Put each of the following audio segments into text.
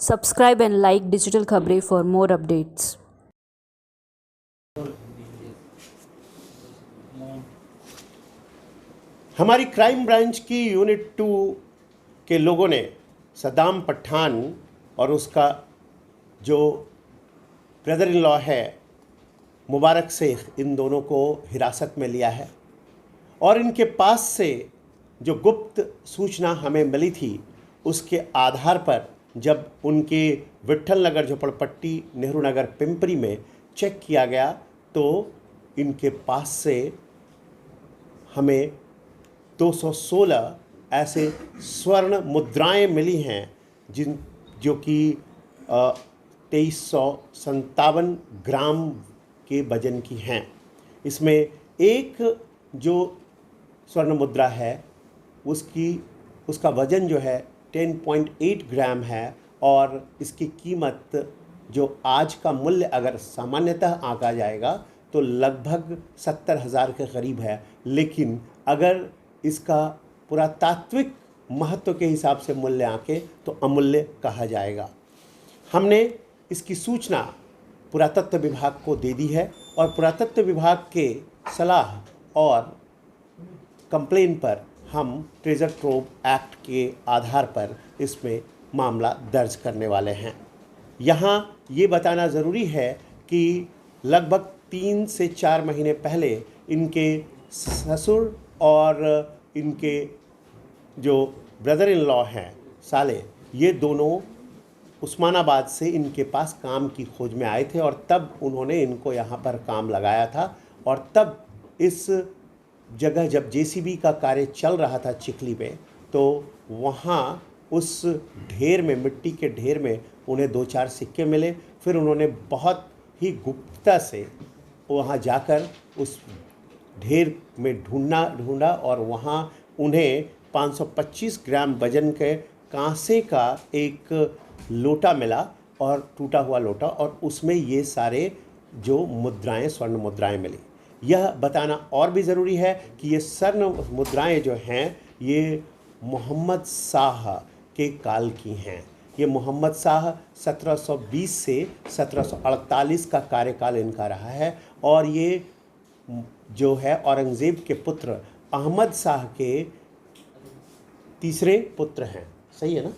Subscribe and like Digital Khabri for more updates. हमारी crime branch की unit 2 के लोगों ने सदाम पठान और उसका जो ब्रदर इन लॉ है मुबारक शेख, इन दोनों को हिरासत में लिया है और इनके पास से जो गुप्त सूचना हमें मिली थी उसके आधार पर जब उनके विट्ठल नगर झोपड़पट्टी नेहरू नगर पिंपरी में चेक किया गया तो इनके पास से हमें 216 ऐसे स्वर्ण मुद्राएं मिली हैं जो कि 2357 ग्राम के वजन की हैं। इसमें एक जो स्वर्ण मुद्रा है उसका वज़न जो है 10.8 ग्राम है और इसकी कीमत जो आज का मूल्य अगर सामान्यतः आंका जाएगा तो लगभग 70,000 के करीब है, लेकिन अगर इसका पुरातात्विक महत्व के हिसाब से मूल्य आंके तो अमूल्य कहा जाएगा। हमने इसकी सूचना पुरातत्व विभाग को दे दी है और पुरातत्व विभाग के सलाह और कंप्लेन पर हम ट्रेजर ट्रोव एक्ट के आधार पर इसमें मामला दर्ज करने वाले हैं। यहाँ ये बताना ज़रूरी है कि लगभग 3 से 4 महीने पहले इनके ससुर और इनके जो ब्रदर इन लॉ हैं साले, ये दोनों उस्मानाबाद से इनके पास काम की खोज में आए थे और तब उन्होंने इनको यहाँ पर काम लगाया था और तब इस जगह जब जेसीबी का कार्य चल रहा था चिखली में तो वहाँ उस ढेर में, मिट्टी के ढेर में उन्हें 2-4 सिक्के मिले। फिर उन्होंने बहुत ही गुप्तता से वहाँ जाकर उस ढेर में ढूंढा और वहाँ उन्हें 525 ग्राम वजन के कांसे का एक लोटा मिला और टूटा हुआ लोटा, और उसमें ये सारे जो मुद्राएं, स्वर्ण मुद्राएं मिली। यह बताना और भी ज़रूरी है कि ये स्वर्ण मुद्राएं जो हैं ये मोहम्मद शाह के काल की हैं। ये मोहम्मद शाह 1720 से 1748 का कार्यकाल इनका रहा है और ये जो है औरंगज़ेब के पुत्र अहमद शाह के तीसरे पुत्र हैं। सही है ना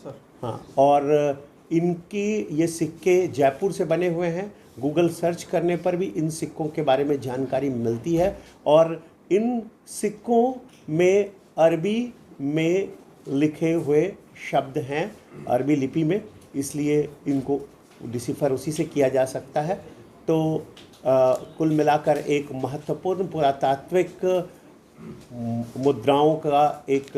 सर? हाँ, और इनकी ये सिक्के जयपुर से बने हुए हैं। गूगल सर्च करने पर भी इन सिक्कों के बारे में जानकारी मिलती है और इन सिक्कों में अरबी में लिखे हुए शब्द हैं, अरबी लिपि में, इसलिए इनको डिसिफर उसी से किया जा सकता है। तो कुल मिलाकर एक महत्वपूर्ण पुरातात्विक मुद्राओं का एक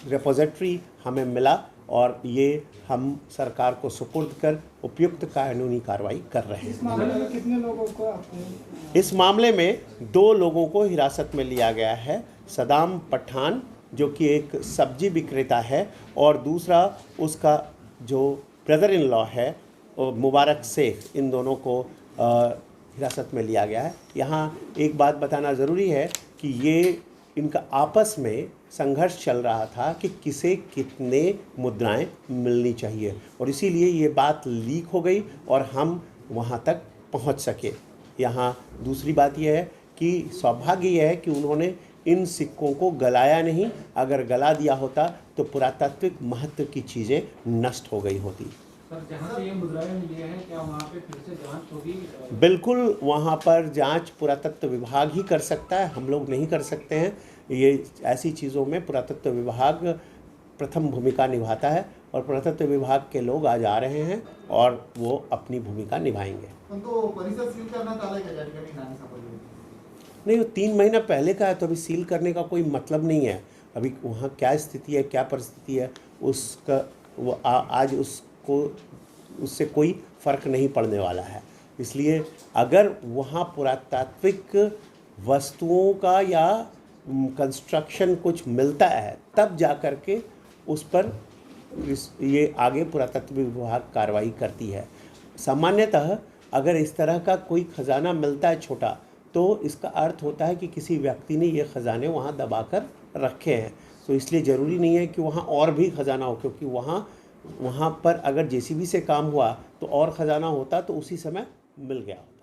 रिपोजिटरी हमें मिला और ये हम सरकार को सुपुर्द कर उपयुक्त कानूनी कार्रवाई कर रहे हैं। इस मामले में कितने लोगों को इस मामले में 2 लोगों को हिरासत में लिया गया है। सदाम पठान जो कि एक सब्जी विक्रेता है और दूसरा उसका जो ब्रदर इन लॉ है मुबारक शेख, इन दोनों को हिरासत में लिया गया है। यहाँ एक बात बताना ज़रूरी है कि ये इनका आपस में संघर्ष चल रहा था कि किसे कितने मुद्राएं मिलनी चाहिए और इसीलिए ये बात लीक हो गई और हम वहाँ तक पहुँच सके। यहाँ दूसरी बात यह है कि सौभाग्य यह है कि उन्होंने इन सिक्कों को गलाया नहीं। अगर गला दिया होता तो पुरातात्विक महत्व की चीज़ें नष्ट हो गई होती। सर, जहाँ से ये मुद्राएं मिली हैं, क्या वहाँ पे फिर से जांच होगी? बिल्कुल, वहाँ पर जांच पुरातत्व विभाग ही कर सकता है, हम लोग नहीं कर सकते हैं। ये ऐसी चीज़ों में पुरातत्व विभाग प्रथम भूमिका निभाता है और पुरातत्व विभाग के लोग आज आ रहे हैं और वो अपनी भूमिका निभाएंगे। तो परिसर सील करण्यात आलाय का या ठिकाणी नहीं, वो 3 महीना पहले का है तो अभी सील करने का कोई मतलब नहीं है। अभी वहाँ क्या स्थिति है, क्या परिस्थिति है, उसका वो आज उससे कोई फ़र्क नहीं पड़ने वाला है। इसलिए अगर वहाँ पुरातात्विक वस्तुओं का या कंस्ट्रक्शन कुछ मिलता है तब जा कर के उस पर ये आगे पुरातत्व विभाग कार्रवाई करती है। सामान्यतः अगर इस तरह का कोई ख़जाना मिलता है छोटा तो इसका अर्थ होता है कि किसी व्यक्ति ने ये ख़जाने वहाँ दबा कर रखे हैं। तो इसलिए ज़रूरी नहीं है कि वहाँ और भी ख़जाना हो, क्योंकि वहाँ वहाँ पर अगर जेसीबी से काम हुआ तो और ख़जाना होता तो उसी समय मिल गया होता।